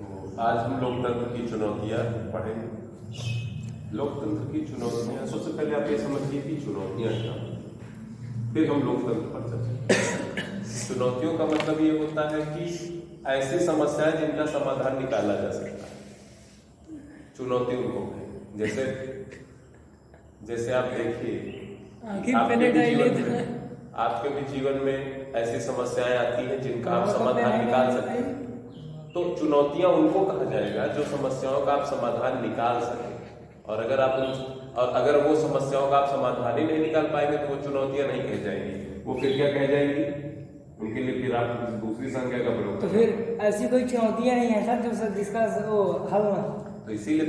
तो आज हम लोकतंत्र की चुनौतियां पढ़ेंगे। लोकतंत्र की चुनौतियां, सबसे पहले आप ये समझिए कि चुनौतियां क्या, फिर हम लोकतंत्र पर चर्चा। चुनौतियों का मतलब ये होता है कि ऐसी समस्याएं जिनका समाधान निकाला जा सकता है, चुनौती उनको है। जैसे आप देखिए आपके भी जीवन में ऐसी समस्याएं आती हैं जिनका आप समाधान निकाल सकते हैं, तो चुनौतियां उनको कहा जाएगा जो समस्याओं का आप समाधान निकाल सके। और अगर वो समस्याओं का आप समाधान ही नहीं निकाल पाएंगे तो वो चुनौतियां नहीं कह जाएंगी, वो फिर क्या कह जाएंगी? उनके लिए फिर आप दूसरी संज्ञा का प्रयोग। तो फिर ऐसी कोई चुनौतियां नहीं है सर जो जिसका वो हल ना, तो इसीलिए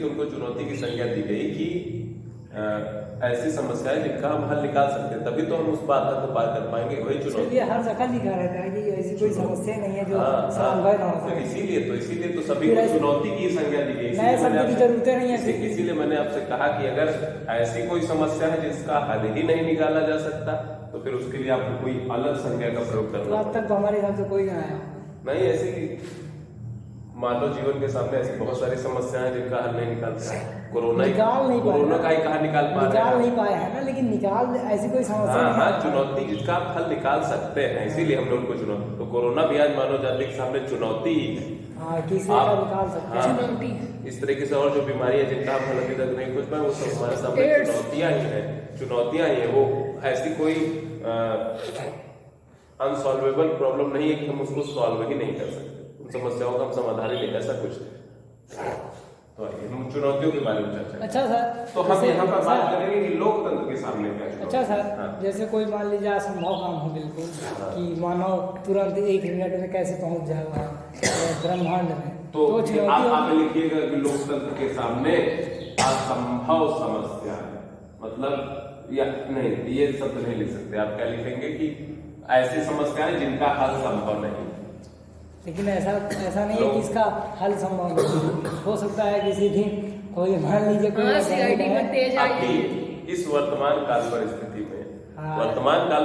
तुमको चुनौती की संज्ञा दी गई कि ऐसी समस्याएं जिनका हम हल निकाल सकते हैं, तभी तो हम उस बाधा को पार कर पाएंगे। वही चुनौती हर जगह लिखा रहता है कि ऐसी कोई समस्या नहीं है जो संभव ना हो। इसीलिए तो सभी को चुनौती की संज्ञा दी गई। नए शब्द की जरूरत नहीं है। इसीलिए मैंने आपसे कहा कि अगर ऐसी कोई समस्या है जिसका हल ही नहीं निकाला जा सकता, तो फिर उसके लिए आपको कोई अलग संज्ञा का प्रयोग करना। अब तक तो हमारे हिसाब से कोई नहीं आया। नहीं, ऐसी मानव जीवन के सामने ऐसी बहुत सारी समस्याएं जिनका हल नहीं निकाल पाए। कोरोना का ही कहा निकाल नहीं पाया है ना, लेकिन निकाल ऐसी कोई समस्या। हाँ, चुनौती जिसका आप हल निकाल सकते हैं, इसीलिए हमने उनको चुनौती। तो कोरोना भी आज मानव जाति के सामने चुनौती ही है। निकाल सकते हैं चुनौती। इस तरीके से और जो बीमारी है जिनका हम हल अभी तक नहीं खोज पाए, वो सब हमारे सामने चुनौतियां ही है। वो ऐसी कोई अनसॉल्वेबल प्रॉब्लम नहीं है कि हम उसको सॉल्व ही नहीं कर सकते। उन समस्याओं का हम समाधान ही नहीं, ऐसा कुछ नहीं। तो आइए हम चुनौतियों के बारे में चर्चा। अच्छा सर, तो हम यहाँ पर बात करेंगे कि लोकतंत्र के सामने क्या चुनौती। अच्छा सर, जैसे कोई मान लीजिए असंभव काम हो बिल्कुल, कि मानव तुरंत 1 मिनट में कैसे पहुंच जाएगा ब्रह्मांड में, तो आप लिखिएगा कि लोकतंत्र के सामने असंभव समस्या, मतलब या नहीं, ये शब्द नहीं लिख सकते। आप क्या लिखेंगे कि ऐसी समस्याएं जिनका हल संभव नहीं। लेकिन ऐसा नहीं है कि इसका हल संभव नहीं हो सकता है। किसी दिन कोई मान लीजिए इस वर्तमान काल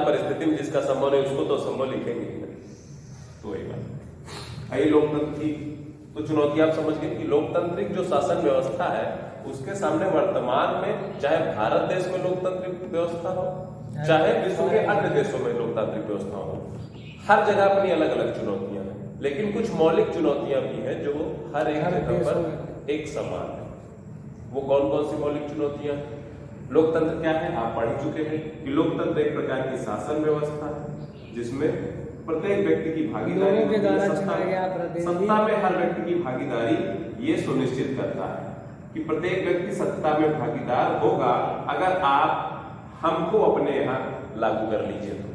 परिस्थिति में जिसका संभव नहीं उसको तो संभव लिखेंगे। तो वही बात। आइए लोकतंत्र की तो चुनौती आप समझ गए कि लोकतांत्रिक जो शासन व्यवस्था है उसके सामने वर्तमान में, चाहे भारत देश में लोकतांत्रिक व्यवस्था हो, चाहे विश्व के अन्य देशों में लोकतांत्रिक व्यवस्था हो, हर जगह अपनी अलग अलग चुनौतियां हैं। लेकिन कुछ मौलिक चुनौतियां भी हैं जो हर एक जगह पर एक समान है। वो कौन कौन सी मौलिक चुनौतियां? लोकतंत्र क्या है आप पढ़ चुके हैं कि लोकतंत्र एक प्रकार की शासन व्यवस्था है जिसमें प्रत्येक व्यक्ति की भागीदारी, सत्ता में हर व्यक्ति की भागीदारी ये सुनिश्चित करता है कि प्रत्येक व्यक्ति सत्ता में भागीदार होगा अगर आप हमको अपने यहाँ लागू कर लीजिए। तो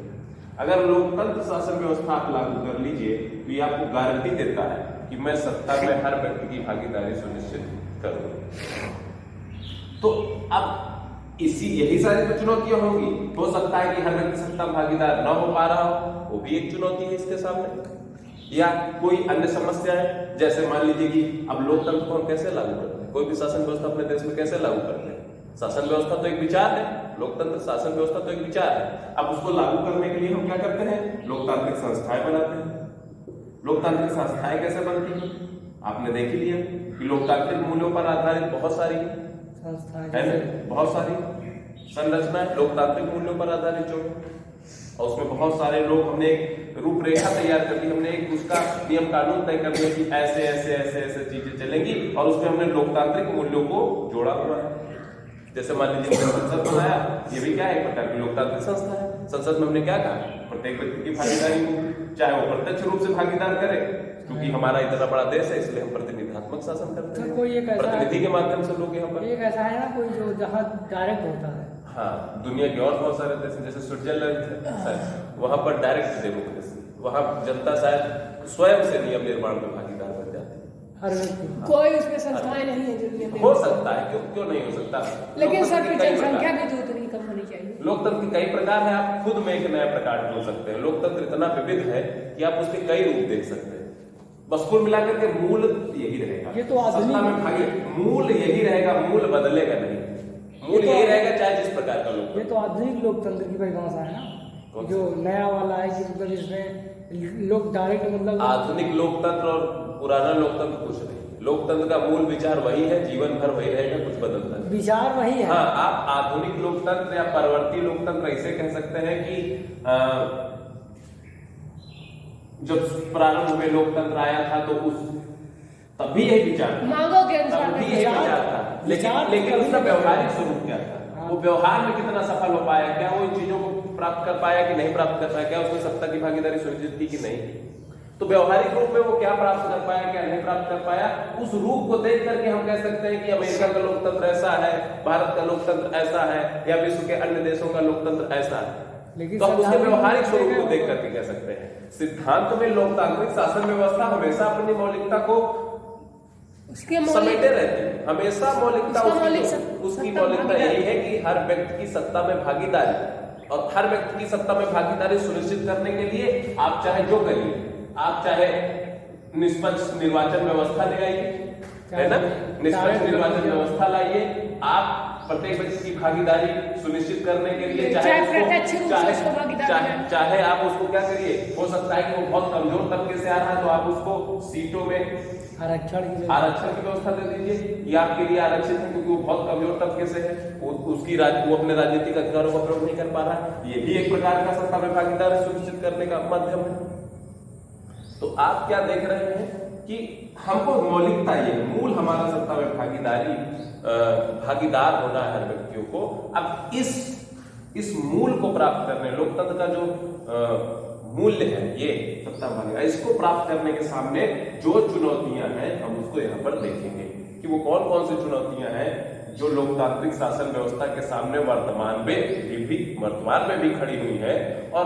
अगर लोकतंत्र शासन व्यवस्था आप लागू कर लीजिए तो ये आपको गारंटी देता है कि मैं सत्ता में हर व्यक्ति की भागीदारी सुनिश्चित करूंगा। तो अब यही सारी तो चुनौतियां होंगी। हो सकता है कि हर व्यक्ति सत्ता भागीदार न हो पा रहा हो, वो भी एक चुनौती है इसके सामने। या कोई अन्य समस्या है, जैसे मान लीजिए कि अब लोकतंत्र को हम कैसे लागू करते हैं, कोई भी शासन व्यवस्था अपने देश में कैसे लागू करते हैं। शासन व्यवस्था तो एक विचार है, लोकतंत्र शासन व्यवस्था तो एक विचार है। अब उसको लागू करने के लिए हम क्या करते हैं? लोकतांत्रिक संस्थाएं बनाते हैं। लोकतांत्रिक संस्थाएं कैसे बनती हैं? आपने देख ही लिया कि लोकतांत्रिक मूल्यों पर आधारित बहुत सारी संरचनाएं लोकतांत्रिक मूल्यों पर आधारित जो, और उसमें बहुत सारे लोग, हमने एक रूपरेखा तैयार कर दी, हमने एक उसका नियम कानून तय कर दिया कि ऐसे ऐसे ऐसे ऐसे चीजें चलेंगी, और उसमें हमने लोकतांत्रिक मूल्यों को जोड़ा हुआ है। जैसे मान लीजिए संसद बनाया, ये भी क्या है, एक प्रकार की लोकतांत्रिक संस्था है। संसद में हमने क्या कहा? प्रत्येक व्यक्ति की भागीदारी हो, चाहे वो प्रत्यक्ष रूप से भागीदार करे, क्योंकि हमारा इतना बड़ा देश है इसलिए हम प्रतिनिधात्मक शासन करते हैं। कोई एक प्रतिनिधि के माध्यम से लोग यहाँ पर, एक ऐसा है ना कोई जो जहाँ डायरेक्ट होता है। हाँ, दुनिया के और बहुत सारे देश जैसे स्विट्जरलैंड है, वहां पर डायरेक्ट डेमोक्रेसी, वहां जनता शायद स्वयं से नियम निर्माण में भागीदार बन जाती है। हर व्यक्ति कोई उसमें संस्थाएं नहीं है जो हो सकता है, क्यों नहीं हो सकता। लेकिन सर जनसंख्या भी तो उतनी कम होनी चाहिए। लोकतंत्र के कई प्रकार है, आप खुद में एक नया प्रकार ढूंढ सकते हैं। लोकतंत्र इतना विविध है कि आप उसके कई रूप देख सकते हैं। बस कुल मिलाकर के मूल यही रहेगा। ये तो सत्ता में भागी मूल यही रहेगा, मूल बदलेगा नहीं। मूल यही रहेगा चाहे जिस प्रकार का लोकतंत्र। ये तो आधुनिक लोकतंत्र की परिभाषा है ना, जो नया वाला है कि मतलब इसमें लोग डायरेक्ट, मतलब आधुनिक लोकतंत्र और पुराना लोकतंत्र कुछ नहीं। लोकतंत्र का मूल विचार वही है, जीवन भर वही रहेगा, कुछ बदलता नहीं। विचार वही है। हाँ, आप आधुनिक लोकतंत्र या परवर्ती लोकतंत्र ऐसे कह सकते हैं कि जब प्रारंभ में लोकतंत्र आया था तो उस तब भी यही विचार मांगों के अनुसार तब भी यही विचार था, लेकिन उसका व्यवहारिक स्वरूप क्या था, वो व्यवहार में कितना सफल हो पाया, क्या वो इन चीजों को प्राप्त कर पाया कि नहीं प्राप्त कर पाया, क्या उसने सत्ता की भागीदारी सुनिश्चित की कि नहीं। तो व्यवहारिक रूप में वो क्या प्राप्त कर पाया, क्या नहीं प्राप्त कर पाया, उस रूप को देख करके हम कह सकते हैं कि अमेरिका का लोकतंत्र ऐसा है, भारत का लोकतंत्र ऐसा है, या विश्व के अन्य देशों का लोकतंत्र ऐसा है। लेकिन तो हम उसके व्यवहारिक स्वरूप को देख करके कह सकते हैं। सिद्धांत में लोकतांत्रिक शासन व्यवस्था हमेशा अपनी मौलिकता को समेटे रहते हैं, हमेशा मौलिकता उसकी मौलिकता यही है कि हर व्यक्ति की सत्ता में भागीदारी, और हर व्यक्ति की सत्ता में भागीदारी सुनिश्चित करने के लिए आप चाहे जो करिए, आप चाहे निष्पक्ष निर्वाचन व्यवस्था ले आइए, है ना, निष्पक्ष निर्वाचन व्यवस्था लाइए, आप प्रत्येक व्यक्ति की भागीदारी सुनिश्चित करने के लिए चाहे आप उसको क्या करिए, हो सकता है कि वो बहुत कमजोर तबके से आ रहा है तो आप उसको सीटों में आरक्षण की व्यवस्था दे दीजिए, ये आपके लिए आरक्षित है क्योंकि वो बहुत कमजोर तबके से है, वो अपने राजनीतिक अधिकारों का प्रयोग नहीं कर पा रहा है, ये भी एक प्रकार का सत्ता में भागीदारी सुनिश्चित करने का माध्यम है। तो आप क्या देख रहे हैं कि हमको मौलिकता, ये मूल हमारा सत्ता में भागीदार होना है हर व्यक्तियों को। अब इस मूल को प्राप्त करने, लोकतंत्र का जो मूल्य है ये सत्ता भागीदारी, इसको प्राप्त करने के सामने जो चुनौतियां हैं हम उसको यहाँ पर देखेंगे कि वो कौन कौन सी चुनौतियां हैं जो लोकतांत्रिक शासन व्यवस्था के सामने वर्तमान में भी खड़ी हुई है, और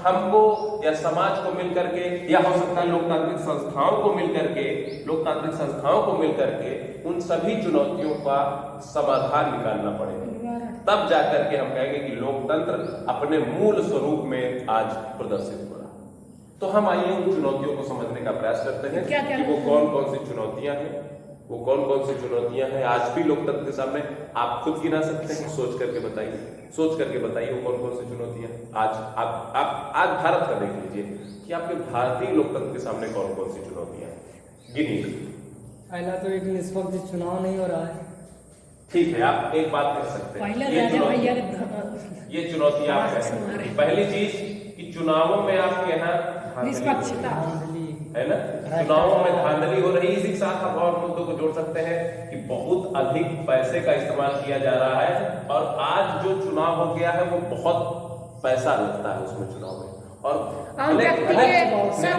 हमको या समाज को मिलकर के, या हो सकता है लोकतांत्रिक संस्थाओं को मिलकर के उन सभी चुनौतियों का समाधान निकालना पड़ेगा, तब जाकर के हम कहेंगे कि लोकतंत्र अपने मूल स्वरूप में आज प्रदर्शित हो रहा। तो हम आइए उन चुनौतियों को समझने का प्रयास करते हैं कि वो कौन कौन सी चुनौतियां हैं, वो कौन कौन सी चुनौतियां हैं आज भी लोकतंत्र के सामने। आप खुद गिना सकते हैं, सोच करके बताइए वो कौन कौन सी चुनौतियां आज आप भारत का देख लीजिए कि आपके भारतीय लोकतंत्र के सामने कौन कौन सी चुनौतियां हैं, गिनिए। पहला तो एक निष्पक्ष चुनाव नहीं हो रहा है। ठीक है, आप एक बात कर सकते हैं, ये चुनौती आप कह सकते हैं। पहली चीज कि चुनावों में आपके यहाँ निष्पक्षता है ना, चुनावों में धांधली हो रही। इसी के साथ हम और मुद्दों को जोड़ सकते हैं कि बहुत अधिक पैसे का इस्तेमाल किया जा रहा है, और आज जो चुनाव हो गया है वो बहुत पैसा लगता है उसमें चुनाव में, और आम व्यक्ति के बहुत से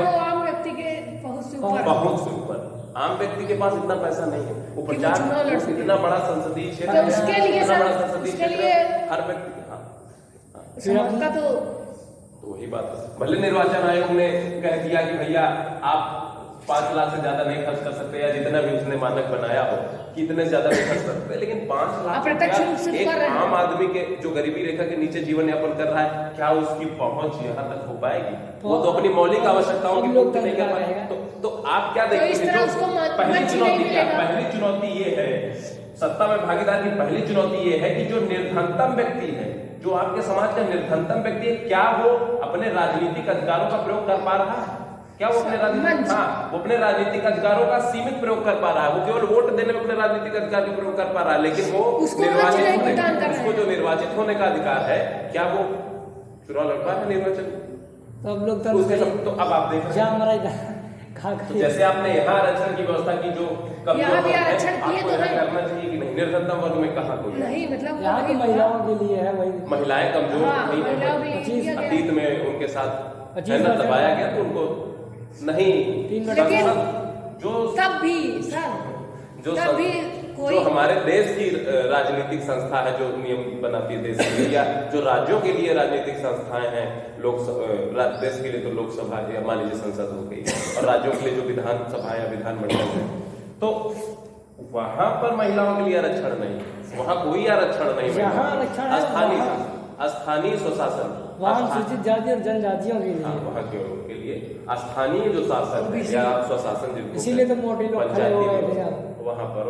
ऊपर आम व्यक्ति के पास इतना पैसा नहीं है, वो प्रचार इतना बड़ा संसदीय क्षेत्र है, उसके लिए हर व्यक्ति तो वही बात है। भले निर्वाचन आयोग ने कह दिया कि भैया आप 5 लाख से ज्यादा नहीं खर्च कर सकते, या जितना भी उसने मानक बनाया हो कि इतने से ज्यादा नहीं खर्च कर सकते, लेकिन 5 लाख एक आम आदमी के जो गरीबी रेखा के नीचे जीवन यापन कर रहा है, क्या उसकी पहुंच यहाँ तक हो पाएगी? वो तो अपनी मौलिक आवश्यकताओं की पूर्ति नहीं कर पाएगा। तो आप क्या देखेंगे, पहली चुनौती ये है सत्ता में भागीदारी की, पहली चुनौती ये है कि जो निर्धनतम व्यक्ति है, जो आपके समाज का निर्धनतम व्यक्ति है, क्या वो अपने राजनीतिक अधिकारों का प्रयोग कर पा रहा है? क्या वो अपने राजनीतिक अधिकारों का सीमित प्रयोग कर पा रहा है? वो केवल वोट देने में अपने राजनीतिक अधिकार का प्रयोग कर पा रहा है, लेकिन वो उसको जो निर्वाचित होने का अधिकार है, क्या वो चुनाव लड़ पा रहा है निर्वाचन? सब लोग तो अब आप देख रहे हैं तो जैसे आपने यहाँ आरक्षण की व्यवस्था की, जो यहाँ भी आरक्षण किए तो है, करना चाहिए कि नहीं? निर्धनतम वर्ग में कहाँ कोई नहीं, मतलब यहाँ की महिलाओं के लिए है, वही महिलाएं कमजोर नहीं है, अतीत में उनके साथ दबाया गया तो उनको नहीं, जो हमारे देश की राजनीतिक संस्था है जो नियम बनाती है देश के लिए, या जो राज्यों के लिए राजनीतिक संस्थाएं हैं, देश के लिए तो लोकसभा या मान लीजिए संसद हो गई, और राज्यों के लिए जो विधानसभा या विधानमंडल है, तो वहां पर महिलाओं के लिए आरक्षण नहीं, वहां कोई आरक्षण नहीं। स्थानीय स्वशासन, अनुसूचित जाति और जनजातियों के लिए, वहाँ के लिए स्थानीय जो शासन है या स्वशासन, इसीलिए तो मोटे लोग खड़े हो गए थे वहां पर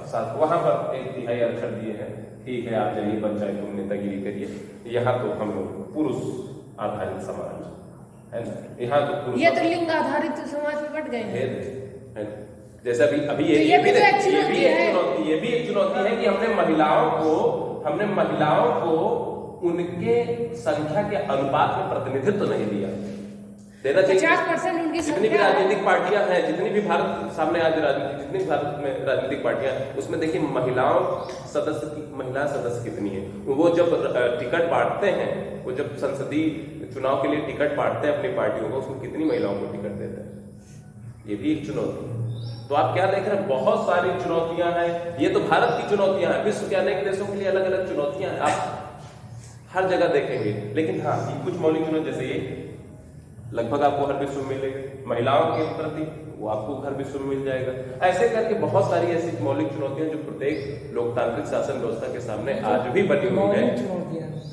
1/3 आरक्षण दिए हैं। ठीक है, आप चलिए पंचायतों में नेतागिरी करिए, यहाँ तो हम लोग पुरुष आधारित समाज, है ना। यहाँ तो ये तो लिंग आधारित समाज में बट गए हैं। है ना। जैसे अभी तो ये भी एक चुनौती है। ये भी एक चुनौती है कि हमने महिलाओं को उनके संख्या के अनुपात में प्रतिनिधित्व नहीं दिया, देना चाहिए। 50% उनकी जितनी भी राजनीतिक पार्टियां हैं, जितनी भी भारत सामने आज जितनी भी भारत में राजनीतिक पार्टियां, उसमें देखिए महिला सदस्य कितनी है। वो जब टिकट बांटते हैं, वो जब संसदीय चुनाव के लिए टिकट बांटते हैं अपनी पार्टियों को, उसमें कितनी महिलाओं को टिकट देते हैं, ये भी एक चुनौती है। तो आप क्या देख रहे हैं, बहुत सारी चुनौतियां हैं। ये तो भारत की चुनौतियां हैं, विश्व के अनेक देशों के लिए अलग अलग चुनौतियां हैं, आप हर जगह देखेंगे। लेकिन हाँ, कुछ मौलिक चुनौती जैसे ये लगभग आपको हर विश्व में मिलेगा, महिलाओं के प्रति वो आपको हर विश्व में मिल जाएगा। ऐसे करके बहुत सारी ऐसी मौलिक चुनौतियां जो प्रत्येक लोकतांत्रिक शासन व्यवस्था के सामने आज भी बनी हुई है।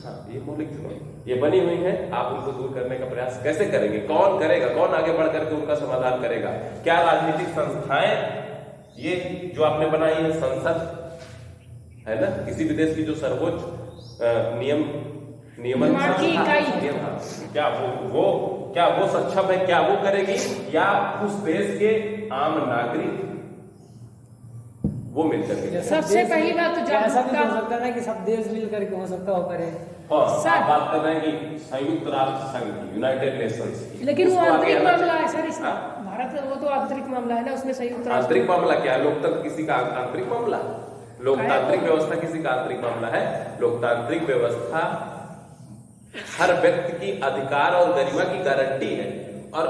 हाँ, ये मौलिक चुनौती ये बनी हुई है। आप उनको दूर करने का प्रयास कैसे करेंगे, कौन करेगा, कौन आगे बढ़ करके उनका समाधान करेगा? क्या राजनीतिक संस्थाएं ये जो आपने बनाई है, संसद है ना, किसी भी देश की जो सर्वोच्च नियमन क्या वो सक्षम है, क्या वो करेगी, या उस देश के आम नागरिक वो मिलकर के? सबसे पहली बात तो ऐसा भी हो सकता है कि सब देश मिलकर के हो सकता हो करे। आप बात कर रहे हैं कि संयुक्त राष्ट्र संघ की, यूनाइटेड नेशंस की, लेकिन वो आंतरिक मामला है सर इसका। भारत वो तो आंतरिक मामला है ना, उसमें संयुक्त आंतरिक मामला क्या है? लोकतंत्र किसी का आंतरिक मामला? लोकतांत्रिक व्यवस्था किसी का आंतरिक मामला है? लोकतांत्रिक व्यवस्था हर व्यक्ति की अधिकार और गरिमा की गारंटी है। और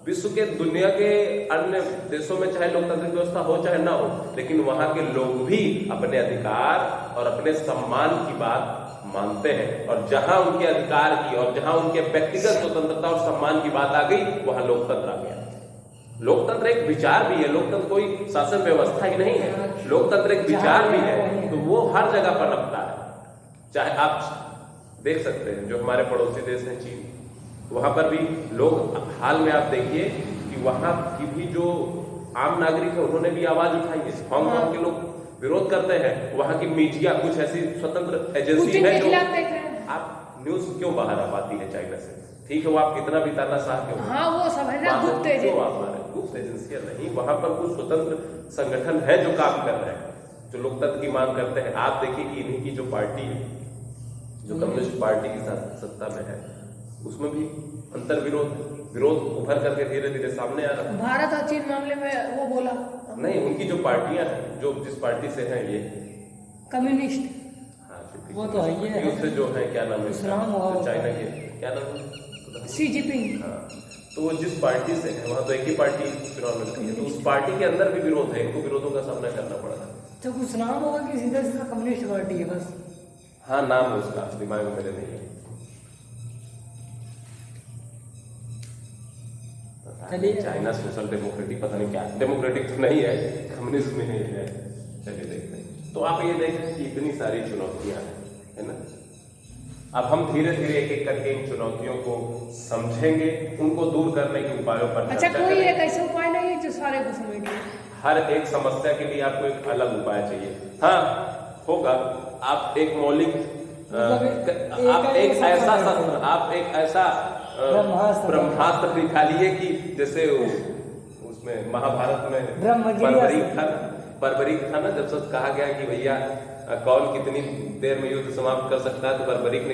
विश्व के दुनिया के अन्य देशों में चाहे लोकतांत्रिक व्यवस्था हो चाहे ना हो, लेकिन वहां के लोग भी अपने अधिकार और अपने सम्मान की बात मानते हैं। और जहां उनके अधिकार की और जहां उनके व्यक्तिगत स्वतंत्रता और सम्मान की बात आ गई, वहां लोकतंत्र आ गया। लोकतंत्र एक विचार भी है, लोकतंत्र कोई शासन व्यवस्था ही नहीं है, लोकतंत्र एक विचार भी है। तो वो हर जगह पनपता है। चाहे आप देख सकते हैं जो हमारे पड़ोसी देश हैं चीन, वहां पर भी लोग, हाल में आप देखिए कि वहां की भी जो आम नागरिक है उन्होंने भी आवाज उठाई है। हांगकांग के लोग विरोध करते हैं, वहां की मीडिया कुछ ऐसी स्वतंत्र एजेंसी है जो, आप न्यूज क्यों बाहर आ पाती है चाइना से? ठीक है, वो आप कितना भी तानाशाह क्यों, हाँ वो सब है ना, गुप्त एजेंसियां नहीं, वहां पर कुछ स्वतंत्र संगठन है जो काम कर रहे हैं, जो लोकतंत्र की मांग करते हैं। आप देखिए कि इन्हीं की जो पार्टी है, जो कम्युनिस्ट पार्टी की सत्ता में है, उसमें भी अंतर विरोध उभर करके धीरे धीरे सामने आ रहा है। भारत और चीन मामले में वो बोला नहीं, उनकी जो पार्टियां हैं, जो जिस पार्टी से हैं ये कम्युनिस्ट, वो तो है ही, उससे जो है क्या नाम है, चाइना के क्या नाम है, शी जिनपिंग। हाँ, तो वो जिस पार्टी से है, वहां तो एक ही पार्टी चुनाव लड़ती है, तो उस पार्टी के अंदर भी विरोध है, इनको विरोधों का सामना करना पड़ा है। तो कुछ नाम होगा कि सीधा सीधा कम्युनिस्ट पार्टी है बस? हाँ, नाम है उसका, दिमाग में मेरे नहीं है। चलिए, चाइना सोशल डेमोक्रेटिक, पता नहीं क्या, डेमोक्रेटिक तो नहीं है, कम्युनिज्म में नहीं है। चलिए देखते हैं। तो आप ये देखें कि इतनी सारी चुनौतियां हैं, है ना। अब हम धीरे धीरे एक एक करके इन चुनौतियों को समझेंगे, उनको दूर करने के उपायों पर अच्छा, कोई एक ऐसा उपाय नहीं है जो सारे को समेटे? हर एक समस्या के लिए आपको एक अलग उपाय चाहिए। हाँ होगा, आप एक मौलिक आप एक ऐसा ब्रह्मास्त्र निकालिए कि जैसे उसमें महाभारत में बर्बरीक था ना, जब सब कहा गया कि भैया कौन कितनी देर में युद्ध समाप्त कर सकता है, तो बर्बरीक ने